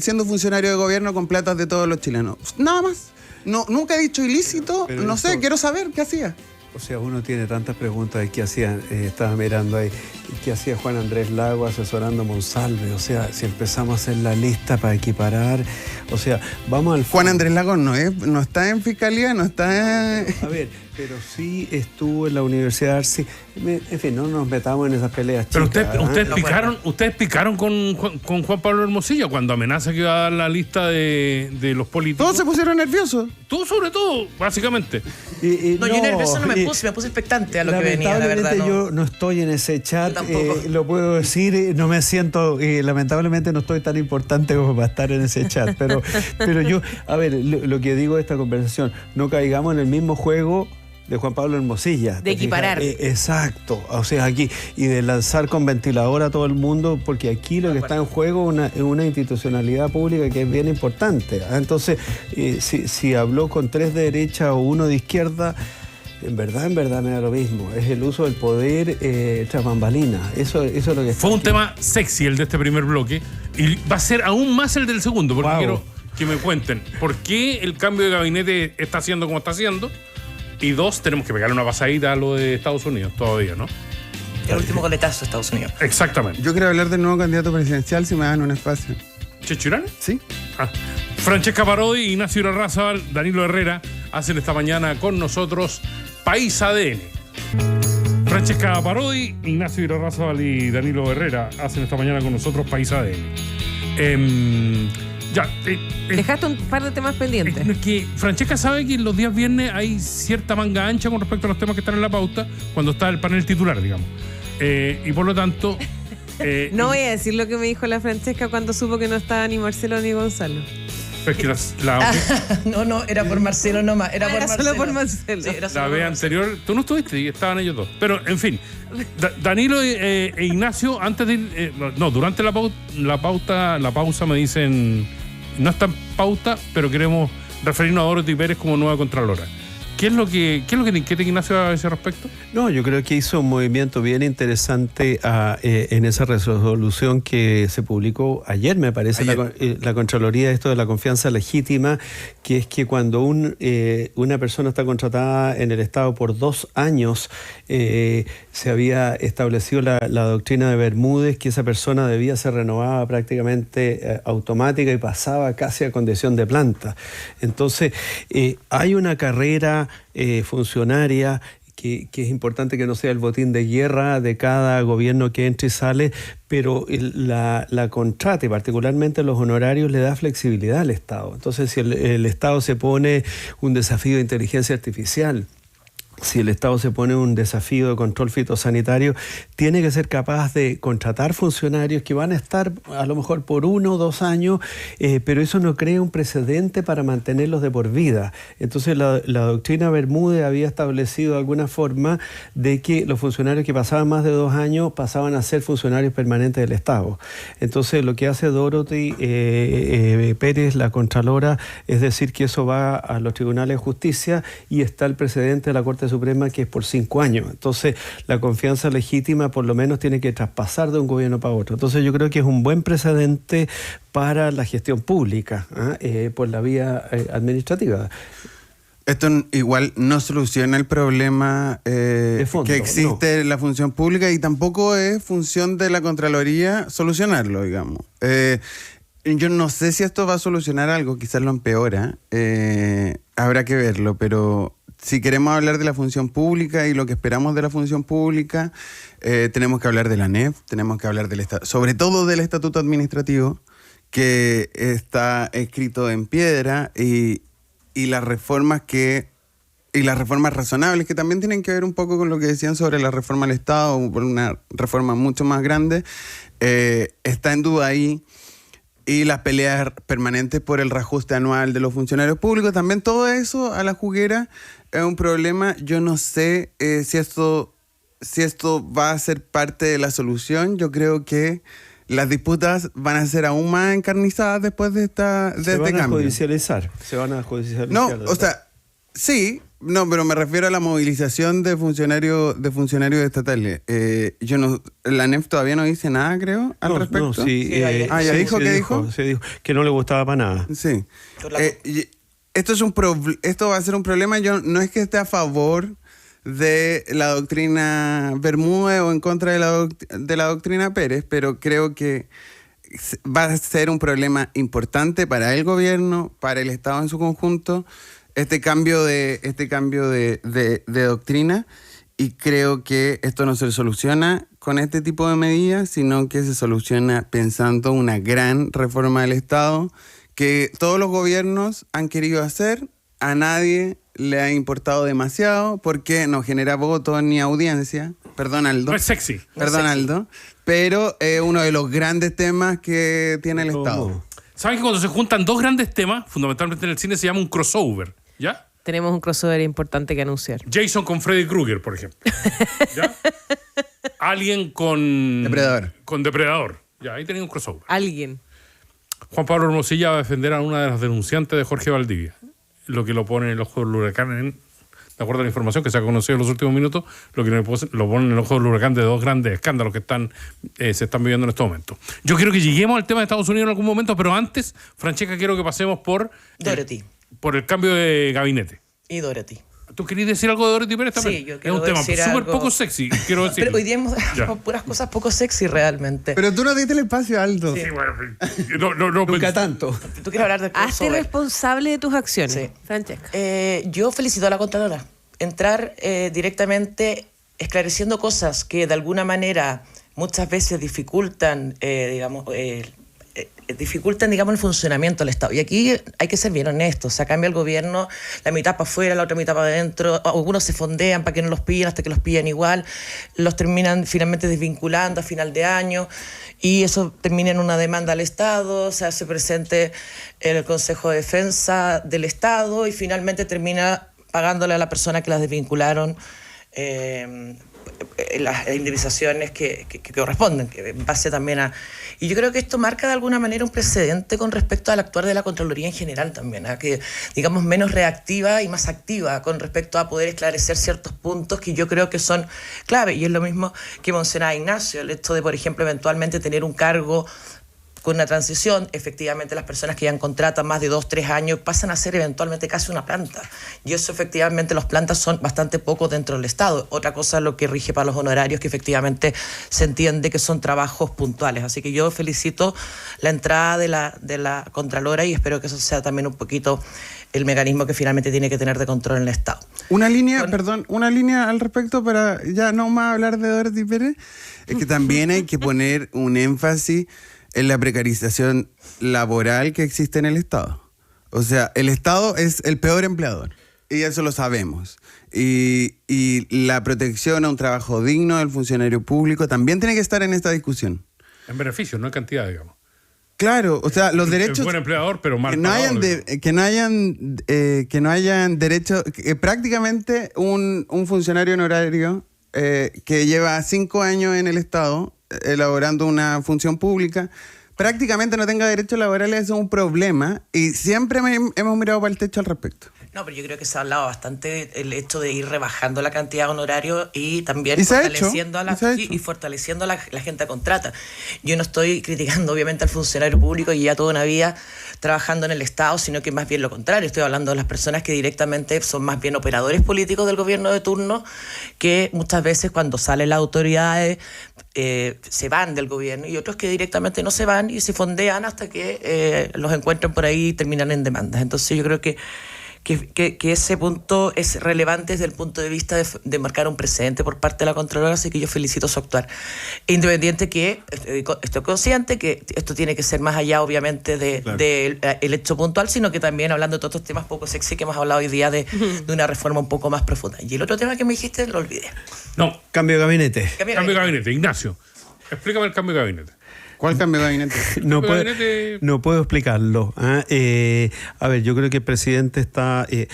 siendo funcionario de gobierno con platas de todos los chilenos. Nada más. No, nunca he dicho ilícito, pero no sé, quiero saber qué hacía. O sea, uno tiene tantas preguntas de qué hacían, estaba mirando ahí, qué hacía Juan Andrés Lago asesorando a Monsalve. O sea, si empezamos a hacer la lista para equiparar, o sea, vamos al... Juan Andrés Lago no está en fiscalía, no está... A ver, pero sí estuvo en la Universidad de Arce. En fin, no nos metamos en esas peleas pero chicas. Pero ustedes picaron con Juan Pablo Hermosilla cuando amenaza que iba a dar la lista de los políticos. Todos se pusieron nerviosos. Tú sobre todo, básicamente. Yo nervioso no me puse expectante a lo que venía, la verdad. Yo no estoy en ese chat, lo puedo decir, no me siento, lamentablemente no estoy tan importante como para estar en ese chat, pero yo, a ver, lo que digo de esta conversación, no caigamos en el mismo juego de Juan Pablo Hermosilla. De equiparar. Exacto, o sea, aquí, y de lanzar con ventilador a todo el mundo, porque aquí lo que está en juego es una institucionalidad pública que es bien importante. Entonces, si habló con 3 de derecha o 1 de izquierda, en verdad me da lo mismo. Es el uso del poder tras bambalinas. Eso es lo que fue un tema sexy el de este primer bloque, y va a ser aún más el del segundo, porque quiero que me cuenten por qué el cambio de gabinete está haciendo como está haciendo. Y 2, tenemos que pegarle una pasadita a lo de Estados Unidos todavía, ¿no? El último coletazo de Estados Unidos. Exactamente. Yo quiero hablar del nuevo candidato presidencial, si me dan un espacio. ¿Chechurán? Sí. Francesca Parodi, Ignacio Irarrázaval, Danilo Herrera hacen esta mañana con nosotros País ADN. Francesca Parodi, Ignacio Irarrázaval y Danilo Herrera hacen esta mañana con nosotros País ADN. Dejaste un par de temas pendientes. Es que Francesca sabe que los días viernes hay cierta manga ancha con respecto a los temas que están en la pauta cuando está el panel titular, digamos. Y por lo tanto, No voy a decir lo que me dijo la Francesca cuando supo que no estaba ni Marcelo ni Gonzalo. Es que No, era por Marcelo nomás. Era por Marcelo. Solo por Marcelo. Sí, era la solo vez por anterior, tú no estuviste y estaban ellos dos. Pero, en fin, Danilo e Ignacio, antes de ir, durante la pausa me dicen, no está en pauta, pero queremos referirnos a Dorothy Pérez como nueva Contralora. ¿Qué es lo que te inquieta, Ignacio, a ese respecto? No, yo creo que hizo un movimiento bien interesante en esa resolución que se publicó ayer, me parece, la Contraloría, esto de la confianza legítima, que es que cuando una persona está contratada en el Estado por 2 años, se había establecido la doctrina de Bermúdez, que esa persona debía ser renovada prácticamente automática y pasaba casi a condición de planta. Entonces, hay una carrera funcionaria que es importante que no sea el botín de guerra de cada gobierno que entra y sale, pero la contrata y particularmente los honorarios le da flexibilidad al Estado. Entonces, si el Estado se pone un desafío de inteligencia artificial, si el Estado se pone un desafío de control fitosanitario, tiene que ser capaz de contratar funcionarios que van a estar a lo mejor por 1 o 2 años, pero eso no crea un precedente para mantenerlos de por vida. Entonces la doctrina Bermúdez había establecido de alguna forma de que los funcionarios que pasaban más de 2 años pasaban a ser funcionarios permanentes del Estado. Entonces lo que hace Dorothy Pérez, la Contralora, es decir que eso va a los tribunales de justicia y está el precedente de la Corte Suprema que es por 5 años. Entonces la confianza legítima por lo menos tiene que traspasar de un gobierno para otro. Entonces yo creo que es un buen precedente para la gestión pública por la vía administrativa. Esto igual no soluciona el problema de fondo, que existe en la función pública y tampoco es función de la Contraloría solucionarlo, digamos. Yo no sé si esto va a solucionar algo, quizás lo empeora, habrá que verlo, pero si queremos hablar de la función pública y lo que esperamos de la función pública, tenemos que hablar de la ANEF, tenemos que hablar sobre todo del Estatuto Administrativo, que está escrito en piedra, y las reformas razonables, que también tienen que ver un poco con lo que decían sobre la reforma al Estado, por una reforma mucho más grande, está en duda ahí. Y las peleas permanentes por el reajuste anual de los funcionarios públicos, también todo eso a la juguera es un problema. Yo no sé si esto va a ser parte de la solución. Yo creo que las disputas van a ser aún más encarnizadas después de este cambio. Se van a judicializar. No, o sea, sí. No, pero me refiero a la movilización de funcionarios estatales. La ANEF todavía no dice nada, creo, al respecto. No, sí, ¿ya dijo qué dijo? Se dijo que no le gustaba para nada. Sí. Esto va a ser un problema. Yo no es que esté a favor de la doctrina Bermúdez o en contra de la doctrina Pérez, pero creo que va a ser un problema importante para el gobierno, para el Estado en su conjunto, este cambio de doctrina, y creo que esto no se soluciona con este tipo de medidas, sino que se soluciona pensando una gran reforma del Estado que todos los gobiernos han querido hacer, a nadie le ha importado demasiado porque no genera votos ni audiencia. Perdón, Aldo. No es sexy. Perdón, Aldo. Pero es uno de los grandes temas que tiene el Estado. ¿Saben que cuando se juntan 2 grandes temas, fundamentalmente en el cine, se llama un crossover? ¿Ya? Tenemos un crossover importante que anunciar. Jason con Freddy Krueger, por ejemplo. ¿Ya? Alien con Depredador. Con Depredador. Ya, ahí tenía un crossover. Alguien. Juan Pablo Hermosilla va a defender a una de las denunciantes de Jorge Valdivia, lo que lo pone en el ojo del huracán, de acuerdo a la información que se ha conocido en los últimos minutos, lo que lo pone en el ojo del huracán de 2 grandes escándalos que se están viviendo en este momento. Yo quiero que lleguemos al tema de Estados Unidos en algún momento, pero antes, Francesca, quiero que pasemos por Dorothy. Por el cambio de gabinete. Y Dorothy. ¿Tú querías decir algo de Dorothy Pérez también? Sí, yo quiero decir decir Es un tema súper algo. poco sexy, quiero decir. Pero hoy día hemos puras cosas poco sexy realmente. Pero tú no diste el espacio, Aldo. Sí, bueno, no, Nunca tanto. ¿Tú quieres hablar del Hazte crossover? responsable de tus acciones, Sí. Francesca. Yo felicito a la Contralora. Entrar directamente esclareciendo cosas que de alguna manera muchas veces dificultan, dificultan, digamos, el funcionamiento del Estado. Y aquí hay que ser bien honestos. O sea, cambia el gobierno, la mitad para afuera, la otra mitad para adentro. Algunos se fondean para que no los pillen hasta que los pillan igual. Los terminan finalmente desvinculando a final de año. Y eso termina en una demanda al Estado, se hace presente en el Consejo de Defensa del Estado y finalmente termina pagándole a la persona que las desvincularon las indemnizaciones que corresponden, que en base también a... Y yo creo que esto marca de alguna manera un precedente con respecto al actuar de la Contraloría en general también, a que, digamos, menos reactiva y más activa con respecto a poder esclarecer ciertos puntos que yo creo que son clave. Y es lo mismo que mencionaba Ignacio, el hecho de, por ejemplo, eventualmente tener un cargo con una transición, efectivamente las personas que ya contratan más de 2-3 años pasan a ser eventualmente casi una planta. Y eso efectivamente, las plantas son bastante poco dentro del Estado. Otra cosa es lo que rige para los honorarios, que efectivamente se entiende que son trabajos puntuales. Así que yo felicito la entrada de la Contralora y espero que eso sea también un poquito el mecanismo que finalmente tiene que tener de control en el Estado. Una línea al respecto para ya no más hablar de Dorothy Pérez, es que también hay que poner un énfasis en la precarización laboral que existe en el Estado. O sea, el Estado es el peor empleador y eso lo sabemos. Y la protección a un trabajo digno del funcionario público también tiene que estar en esta discusión. En beneficio, no en cantidad, digamos. Claro, o sea, los derechos... Es buen empleador, pero mal que no pagador, que no hayan derechos... prácticamente un funcionario honorario que lleva 5 años en el Estado elaborando una función pública, prácticamente no tenga derechos laborales, eso es un problema y siempre hemos mirado para el techo al respecto. No, pero yo creo que se ha hablado bastante el hecho de ir rebajando la cantidad de honorarios y también fortaleciendo a la gente que contrata. Yo no estoy criticando obviamente al funcionario público y ya toda una vida trabajando en el Estado, sino que más bien lo contrario. Estoy hablando de las personas que directamente son más bien operadores políticos del gobierno de turno, que muchas veces cuando salen las autoridades se van del gobierno y otros que directamente no se van y se fondean hasta que los encuentran por ahí y terminan en demandas. Entonces yo creo que ese punto es relevante desde el punto de vista de marcar un precedente por parte de la Contralora, así que yo felicito su actuar. Independiente que estoy consciente que esto tiene que ser más allá, obviamente, el hecho puntual, sino que también hablando de todos estos temas poco sexy que hemos hablado hoy día de una reforma un poco más profunda. Y el otro tema que me dijiste, lo olvidé. No. Cambio de gabinete. Cambio de gabinete. Ignacio, explícame el cambio de gabinete. ¿Cuál cambio de gabinete? No puedo explicarlo. A ver, yo creo que el presidente está... el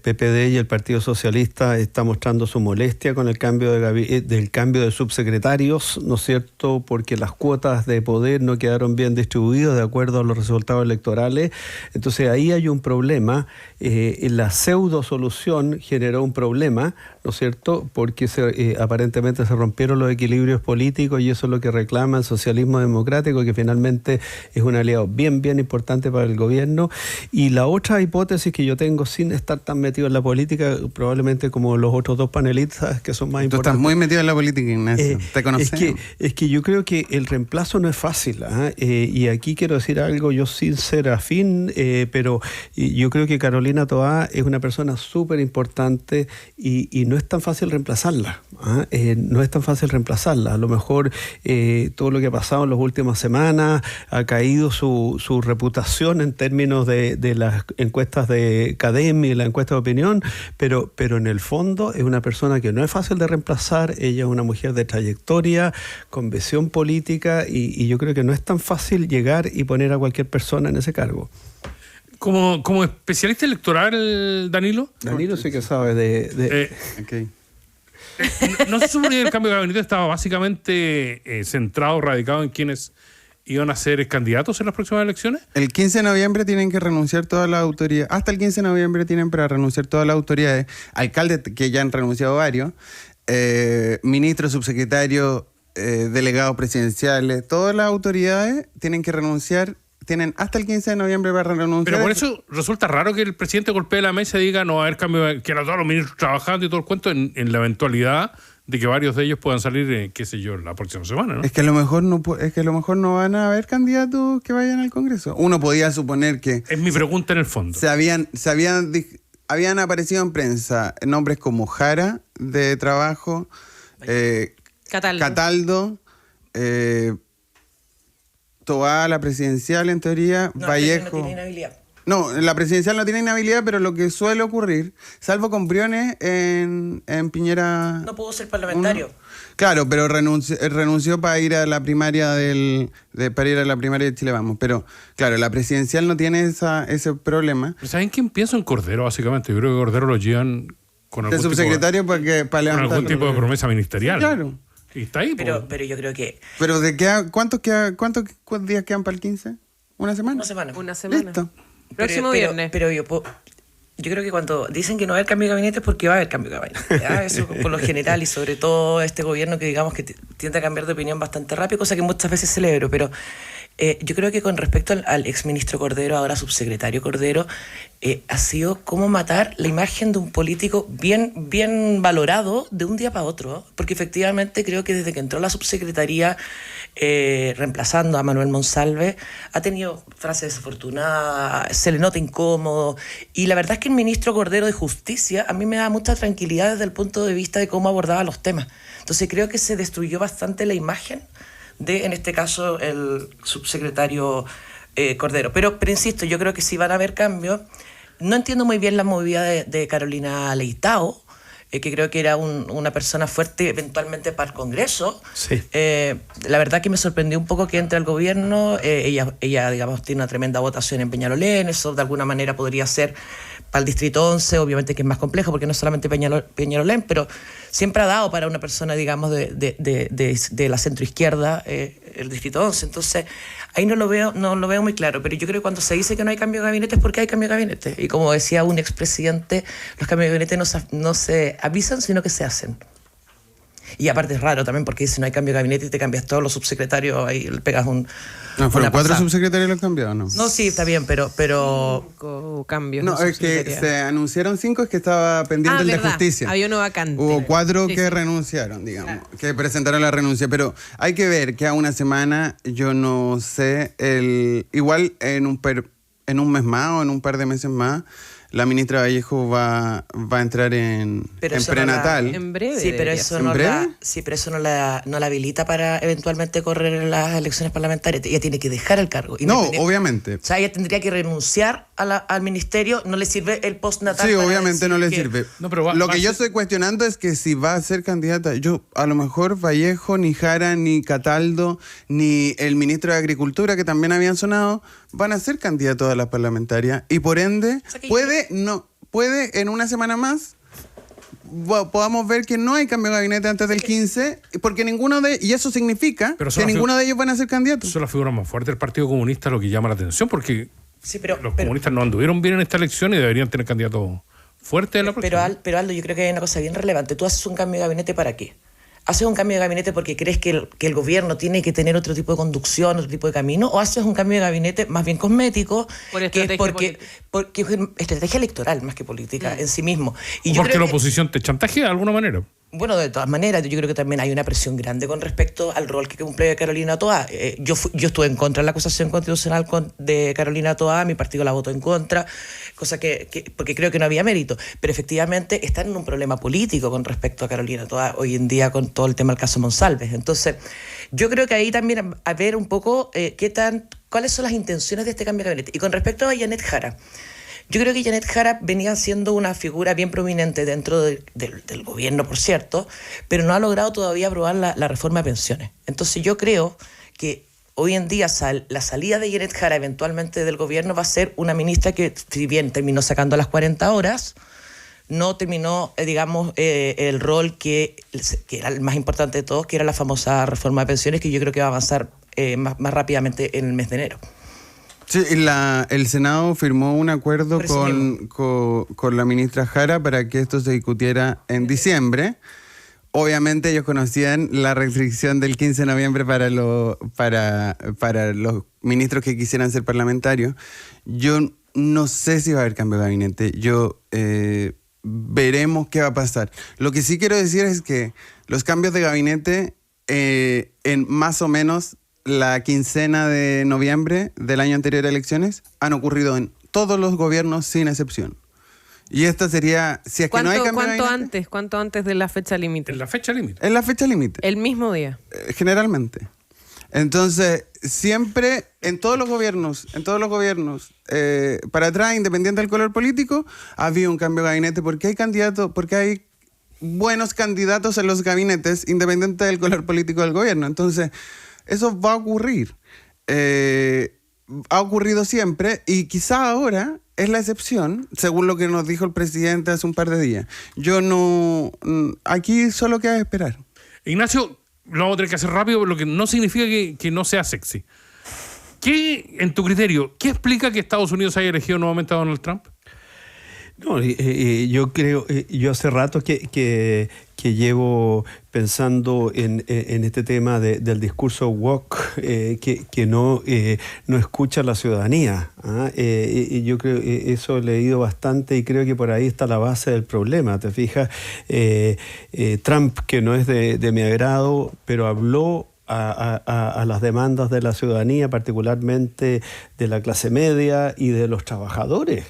PPD y el Partido Socialista está mostrando su molestia con el cambio del cambio de subsecretarios, ¿no es cierto? Porque las cuotas de poder no quedaron bien distribuidas de acuerdo a los resultados electorales. Entonces ahí hay un problema. La pseudo solución generó un problema, ¿no es cierto? Porque aparentemente se rompieron los equilibrios políticos y eso es lo que reclama el socialismo democrático, que finalmente es un aliado bien importante para el gobierno. Y la otra hipótesis que yo tengo, sin estar tan metido en la política, probablemente como los otros dos panelistas que son más importantes. Tú estás muy metido en la política, Ignacio. Te conocemos. Es que yo creo que el reemplazo no es fácil. Y aquí quiero decir algo, yo sin ser afín, pero yo creo que Carolina Toá es una persona súper importante y no es tan fácil reemplazarla. No es tan fácil reemplazarla. A lo mejor todo lo que ha pasado en las últimas semanas ha caído su reputación en términos de las encuestas de academia y la encuesta de opinión, pero en el fondo es una persona que no es fácil de reemplazar. Ella es una mujer de trayectoria, con visión política y yo creo que no es tan fácil llegar y poner a cualquier persona en ese cargo. Como especialista electoral, Danilo sí que sabe Okay. ¿No se suponía que el cambio de gabinete estaba básicamente centrado, radicado en quienes iban a ser candidatos en las próximas elecciones? El 15 de noviembre tienen que renunciar todas las autoridades. Hasta el 15 de noviembre tienen para renunciar todas las autoridades. Alcaldes que ya han renunciado varios, ministros, subsecretarios, delegados presidenciales, todas las autoridades tienen que renunciar. Tienen hasta el 15 de noviembre para renunciar. Pero por eso resulta raro que el presidente golpee la mesa y diga no va a haber cambio, que a todos los ministros trabajando y todo el cuento en la eventualidad de que varios de ellos puedan salir, qué sé yo, la próxima semana, ¿no? Es que a lo mejor no van a haber candidatos que vayan al Congreso. Uno podía suponer que... Es mi pregunta en el fondo. Habían aparecido en prensa nombres como Jara, de Trabajo, Cataldo. Cataldo, Toá, la presidencial, en teoría, No, Vallejo... no tiene inhabilidad. No, la presidencial no tiene inhabilidad, pero lo que suele ocurrir, salvo con Briones en Piñera... No pudo ser parlamentario. Claro, pero renunció para ir a la primaria para ir a la primaria de Chile Vamos. Pero, claro, la presidencial no tiene ese problema. Pero ¿saben quién pienso en Cordero, básicamente? Yo creo que Cordero lo llevan con De algún subsecretario para con levantar... algún tipo de promesa ministerial. Sí, claro. Y está ahí, Pero pues. yo creo que Pero ¿cuántos días quedan para el 15? ¿Una semana? una semana. Una semana. Listo. Próximo viernes. Pero yo creo que cuando dicen que no va a haber cambio de gabinete es porque va a haber cambio de gabinete. ¿Ya? Eso por lo general, y sobre todo este gobierno que digamos que tiende a cambiar de opinión bastante rápido, cosa que muchas veces celebro. Pero yo creo que con respecto al exministro Cordero, ahora subsecretario Cordero, ha sido como matar la imagen de un político bien valorado de un día para otro, ¿no? Porque efectivamente creo que desde que entró la subsecretaría, reemplazando a Manuel Monsalve, ha tenido frases desafortunadas, se le nota incómodo, y la verdad es que el ministro Cordero de Justicia a mí me da mucha tranquilidad desde el punto de vista de cómo abordaba los temas. Entonces creo que se destruyó bastante la imagen de, en este caso, el subsecretario Cordero. Pero insisto, yo creo que sí van a haber cambios. No entiendo muy bien la movida de Carolina Leitao, que creo que era una persona fuerte eventualmente para el Congreso. Sí. La verdad que me sorprendió un poco que entre al gobierno. Ella, digamos, tiene una tremenda votación en Peñalolén. Eso de alguna manera podría ser para el Distrito 11, obviamente que es más complejo porque no es solamente Peñalolén, pero siempre ha dado para una persona, digamos, de la centroizquierda el Distrito 11. Entonces, ahí no lo veo muy claro, pero yo creo que cuando se dice que no hay cambio de gabinete es porque hay cambio de gabinete. Y como decía un expresidente, los cambios de gabinete no se avisan, sino que se hacen. Y aparte es raro también porque si no hay cambio de gabinete y te cambias todos los subsecretarios, ahí le pegas No, fueron una 4 pasada. subsecretarios los cambiados, ¿no? No, sí, está bien, pero Cambios. No, en es que subsecretaría. se anunciaron 5, es que estaba pendiente el de verdad. justicia. Había uno vacante. Hubo 4 Sí, que sí. renunciaron, digamos, que presentaron la renuncia. Pero hay que ver que a una semana, yo no sé, igual en un mes más o en un par de meses más, la ministra Vallejo va a entrar en eso prenatal. En breve. Sí, pero debería eso ¿En no breve? no la habilita para eventualmente correr en las elecciones parlamentarias. Ella tiene que dejar el cargo. No, Independiente- obviamente. O sea, ella tendría que renunciar al ministerio. No le sirve el postnatal. Sí, para obviamente decir no le que- sirve. No, pero Lo va que a yo ser- estoy cuestionando es que si va a ser candidata, a lo mejor Vallejo, ni Jara, ni Cataldo, ni el ministro de Agricultura, que también habían sonado, van a ser candidatos a las parlamentarias. Y por ende, O sea que puede en una semana más podamos ver que no hay cambio de gabinete antes del 15, porque y eso significa Pero que son las ninguno de ellos van a ser candidatos. Son las figuras más fuertes del Partido Comunista, lo que llama la atención, porque Sí, pero los comunistas no anduvieron bien en esta elección y deberían tener candidatos fuertes en la próxima. pero Aldo, yo creo que hay una cosa bien relevante. ¿Tú haces un cambio de gabinete para qué? ¿Haces un cambio de gabinete porque crees que el gobierno tiene que tener otro tipo de conducción, otro tipo de camino? ¿O haces un cambio de gabinete más bien cosmético? Por que estrategia es porque es estrategia electoral más que política en sí mismo. Y O yo porque creo la que- oposición te chantajea de alguna manera. Bueno, de todas maneras, yo creo que también hay una presión grande con respecto al rol que cumple Carolina Toá. Yo estuve en contra de la acusación constitucional de Carolina Toá, mi partido la votó en contra, cosa porque creo que no había mérito. Pero efectivamente están en un problema político con respecto a Carolina Toá hoy en día con todo el tema del caso Monsalve. Entonces, yo creo que ahí también a ver un poco cuáles son las intenciones de este cambio de gabinete. Y con respecto a Janet Jara, yo creo que Janet Jara venía siendo una figura bien prominente dentro del gobierno, por cierto, pero no ha logrado todavía aprobar la reforma de pensiones. Entonces yo creo que hoy en día la salida de Janet Jara eventualmente del gobierno va a ser una ministra que, si bien terminó sacando las 40 horas, no terminó, digamos, el rol que era el más importante de todos, que era la famosa reforma de pensiones, que yo creo que va a avanzar más rápidamente en el mes de enero. Sí, el Senado firmó un acuerdo Por eso con la ministra Jara para que esto se discutiera en diciembre. Obviamente ellos conocían la restricción del 15 de noviembre para los ministros que quisieran ser parlamentarios. Yo no sé si va a haber cambio de gabinete. Veremos qué va a pasar. Lo que sí quiero decir es que los cambios de gabinete en más o menos la quincena de noviembre del año anterior a elecciones han ocurrido en todos los gobiernos sin excepción. Y esta sería, si es que no hay cambio de gabinete, ¿Cuánto antes de la fecha límite? En la fecha límite. es la fecha límite, El mismo día. generalmente. Entonces, siempre, en todos los gobiernos, para atrás, independiente del color político, había un cambio de gabinete, porque hay buenos candidatos en los gabinetes, independiente del color político del gobierno. Entonces, eso va a ocurrir. Ha ocurrido siempre, y quizá ahora es la excepción, según lo que nos dijo el presidente hace un par de días. Aquí solo queda esperar. Ignacio, lo vamos a tener que hacer rápido, lo que no significa que no sea sexy. ¿Qué, en tu criterio, qué explica que Estados Unidos haya elegido nuevamente a Donald Trump? No, yo creo, yo hace rato que llevo pensando en este tema del discurso woke que no escucha a la ciudadanía. Y yo creo eso he leído bastante y creo que por ahí está la base del problema. ¿Te fijas? Trump, que no es de mi agrado, pero habló a las demandas de la ciudadanía, particularmente de la clase media y de los trabajadores,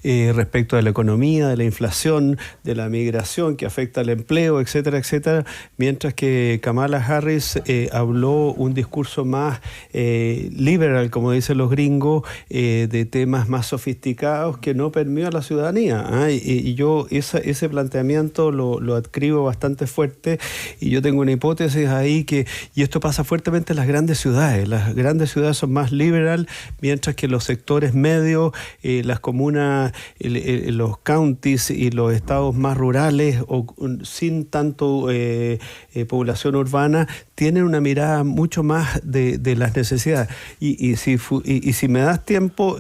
respecto de la economía, de la inflación, de la migración que afecta al empleo, etcétera, etcétera, mientras que Kamala Harris habló un discurso más liberal, como dicen los gringos, de temas más sofisticados que no permeó a la ciudadanía. Y yo ese planteamiento lo adscribo bastante fuerte, y yo tengo una hipótesis ahí y esto pasa fuertemente en las grandes ciudades. Las grandes ciudades son más liberal, mientras que los sectores medios, las comunas, los counties y los estados más rurales o sin tanto población urbana tienen una mirada mucho más de las necesidades. Y si me das tiempo,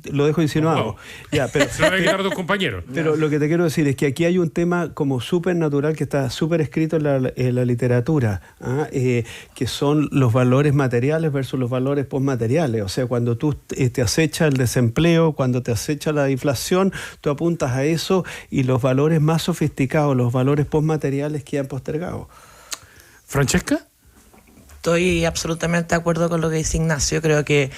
lo dejo insinuado. Wow. Ya, pero, se lo voy a quitar a tus compañeros. Pero lo que te quiero decir es que aquí hay un tema como súper natural que está súper escrito en la literatura, que son los valores materiales versus los valores postmateriales. O sea, cuando tú te acecha el desempleo, cuando te acecha la inflación, tú apuntas a eso y los valores más sofisticados, los valores postmateriales quedan postergados. ¿Francesca? Estoy absolutamente de acuerdo con lo que dice Ignacio. Creo que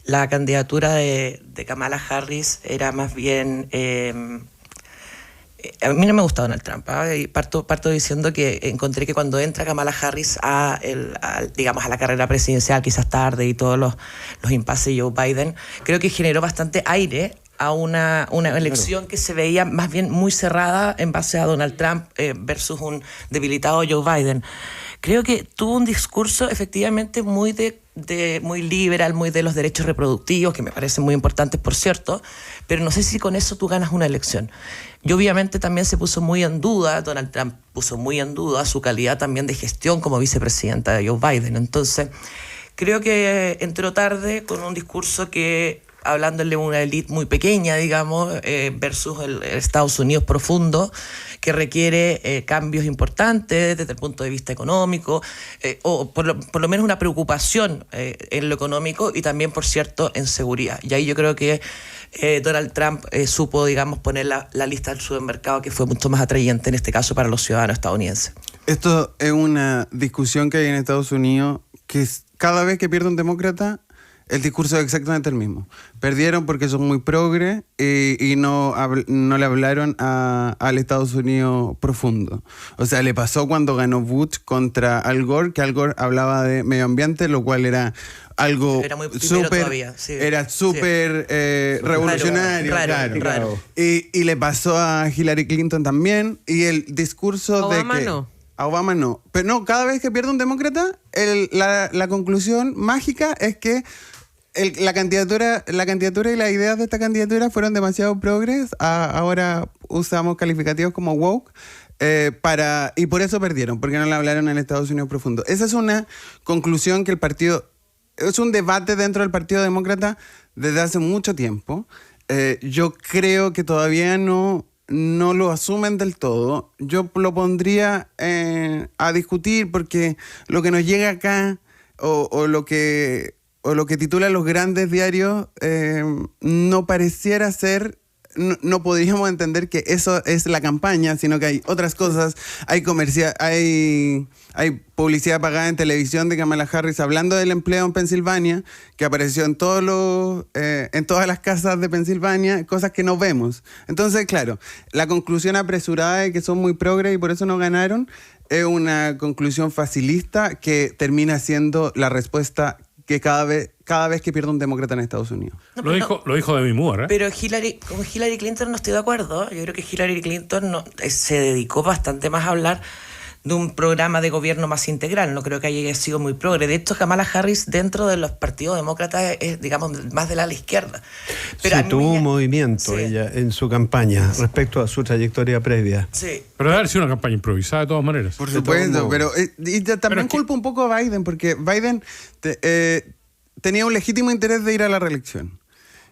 la candidatura de Kamala Harris era más bien... a mí no me gusta Donald Trump. Y parto diciendo que encontré que cuando entra Kamala Harris digamos, a la carrera presidencial, quizás tarde, y todos los impases de Joe Biden, creo que generó bastante aire a una elección que se veía más bien muy cerrada en base a Donald Trump versus un debilitado Joe Biden. Creo que tuvo un discurso efectivamente muy muy liberal, muy de los derechos reproductivos, que me parecen muy importantes, por cierto, pero no sé si con eso tú ganas una elección. Y obviamente también se puso muy en duda, Donald Trump puso muy en duda su calidad también de gestión como vicepresidenta de Joe Biden. Entonces, creo que entró tarde con un discurso que, hablándole a una élite muy pequeña, digamos, versus el Estados Unidos profundo, que requiere cambios importantes desde el punto de vista económico, o por lo menos una preocupación en lo económico y también, por cierto, en seguridad. Y ahí yo creo que Donald Trump supo, digamos, poner la lista del supermercado, que fue mucho más atrayente en este caso para los ciudadanos estadounidenses. Esto es una discusión que hay en Estados Unidos, que cada vez que pierde un demócrata, el discurso es exactamente el mismo. Perdieron porque son muy progre y no le hablaron al Estados Unidos profundo. O sea, le pasó cuando ganó Bush contra Al Gore, que Al Gore hablaba de medio ambiente, lo cual era algo súper revolucionario. Raro. Y le pasó a Hillary Clinton también. Y el discurso Obama de que... no. A Obama no. Pero no, cada vez que pierde un demócrata, la conclusión mágica es que la candidatura y las ideas de esta candidatura fueron demasiado progres. Ahora usamos calificativos como woke y por eso perdieron, porque no le hablaron en Estados Unidos profundo. Esa es una conclusión que es un debate dentro del Partido Demócrata desde hace mucho tiempo. Yo creo que todavía no lo asumen del todo. Yo lo pondría a discutir, porque lo que nos llega acá o lo que titulan los grandes diarios no pareciera ser no podríamos entender que eso es la campaña, sino que hay otras cosas, hay publicidad pagada en televisión de Kamala Harris hablando del empleo en Pensilvania, que apareció en en todas las casas de Pensilvania, cosas que no vemos. Entonces, claro, la conclusión apresurada de que son muy progres y por eso no ganaron es una conclusión facilista que termina siendo la respuesta que cada vez que pierde un demócrata en Estados Unidos. No, lo dijo Demi Moore, ¿eh? Pero con Hillary Clinton no estoy de acuerdo. Yo creo que Hillary Clinton se dedicó bastante más a hablar de un programa de gobierno más integral. No creo que haya sido muy progre. De hecho, Kamala Harris, dentro de los partidos demócratas, es, digamos, más del ala izquierda. Pero sí, tuvo un movimiento sí. ella en su campaña respecto a su trayectoria previa. Sí. Pero debe haber sido una campaña improvisada de todas maneras. Por supuesto, pero también que- culpo un poco a Biden, porque Biden tenía un legítimo interés de ir a la reelección.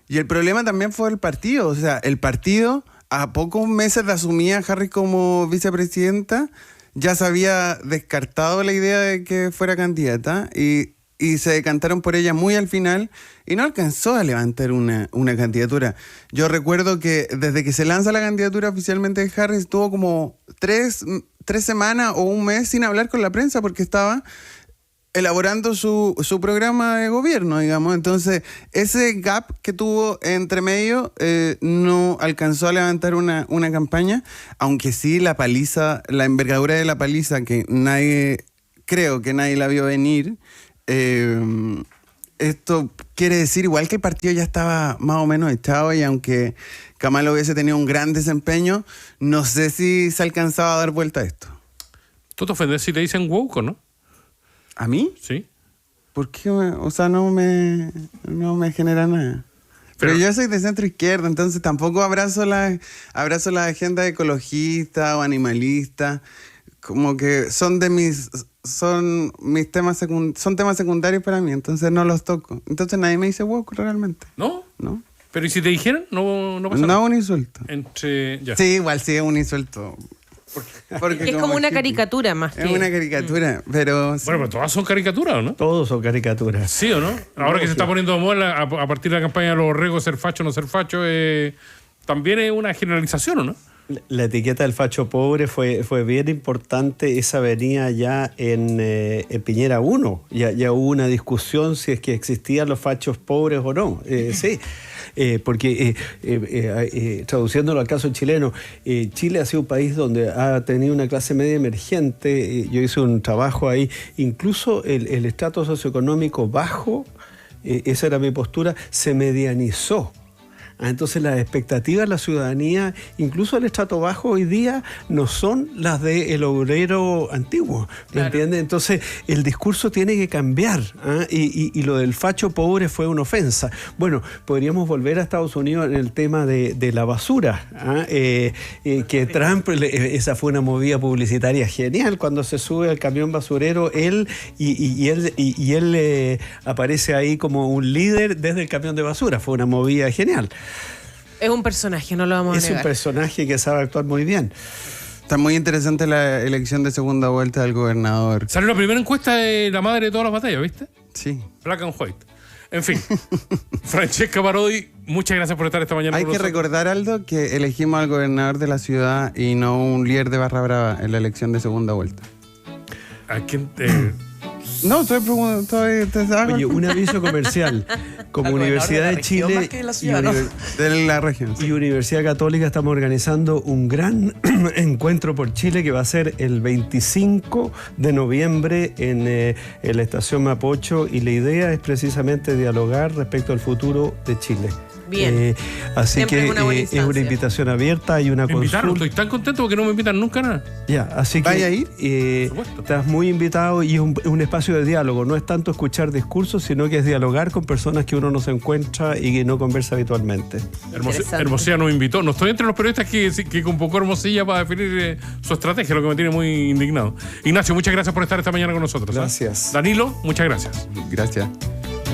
Y el problema también fue el partido. O sea, el partido, a pocos meses de asumir a Harris como vicepresidenta, ya se había descartado la idea de que fuera candidata y se decantaron por ella muy al final y no alcanzó a levantar una candidatura. Yo recuerdo que desde que se lanza la candidatura oficialmente de Harris estuvo como tres semanas o un mes sin hablar con la prensa porque estaba elaborando su programa de gobierno, digamos. Entonces, ese gap que tuvo entre medio no alcanzó a levantar una campaña, aunque sí la envergadura de la paliza que creo que nadie la vio venir. Esto quiere decir igual que el partido ya estaba más o menos echado y aunque Kamala hubiese tenido un gran desempeño, no sé si se alcanzaba a dar vuelta a esto. ¿Tú te ofendes si te dicen woke o no? ¿A mí? Sí. ¿Por qué? O sea, no me genera nada. Pero yo soy de centro izquierda, entonces tampoco abrazo la agenda ecologista o animalista. Como que son mis temas secundarios para mí, entonces no los toco. Entonces nadie me dice woke realmente. ¿No? ¿No? Pero ¿y si te dijeran? No pasa No nada. es un insulto. Ya. Sí, igual sí es un insulto. Porque Es como una hippie. caricatura más que... Es una caricatura, pero... sí. Bueno, pero todas son caricaturas, ¿o no? Todos son caricaturas. Sí o no. Ahora que se está poniendo de moda a partir de la campaña de los borregos, ser facho o no ser facho, también es una generalización, ¿o no? La etiqueta del facho pobre fue bien importante. Esa venía ya en Piñera 1. Ya hubo una discusión si es que existían los fachos pobres o no. Sí. Porque traduciéndolo al caso chileno, Chile ha sido un país donde ha tenido una clase media emergente. Yo hice un trabajo ahí, incluso el estrato socioeconómico bajo, esa era mi postura, se medianizó. Entonces las expectativas de la ciudadanía, incluso el estrato bajo hoy día, no son las del obrero antiguo, ¿me entiendes? Entonces el discurso tiene que cambiar, y lo del facho pobre fue una ofensa. Bueno, podríamos volver a Estados Unidos en el tema de la basura, que Trump, esa fue una movida publicitaria genial, cuando se sube al camión basurero, él aparece ahí como un líder desde el camión de basura, fue una movida genial. Es un personaje, no lo vamos a Es negar. un personaje que sabe actuar muy bien. Está muy interesante la elección de segunda vuelta del gobernador. Salió la primera encuesta de la madre de todas las batallas, ¿viste? Sí. Black and white. En fin. Francesca Parodi, muchas gracias por estar esta mañana Hay con que nosotros. recordar, Aldo, que elegimos al gobernador de la ciudad y no un líder de Barra Brava en la elección de segunda vuelta. ¿A quién No, estoy preguntando. Oye, un aviso comercial. Como Al gobernador Universidad de la de región Chile más que de la ciudad, ¿no? de la región. y Universidad Católica estamos organizando un gran encuentro por Chile que va a ser el 25 de noviembre en la estación Mapocho, y la idea es precisamente dialogar respecto al futuro de Chile. Bien. Así Siempre que es una buena es una instancia. invitación abierta y una me invitaron? consulta. Estoy tan contento porque no me invitan nunca a nada. Ya, así que ¿Vaya a ir? Por supuesto. estás muy invitado, y es un espacio de diálogo. No es tanto escuchar discursos, sino que es dialogar con personas que uno no se encuentra y que no conversa habitualmente. Interesante. Hermosilla nos invitó. No estoy entre los periodistas que convocó Hermosilla para definir su estrategia, lo que me tiene muy indignado. Ignacio, muchas gracias por estar esta mañana con nosotros. Gracias. Danilo, muchas gracias. Gracias.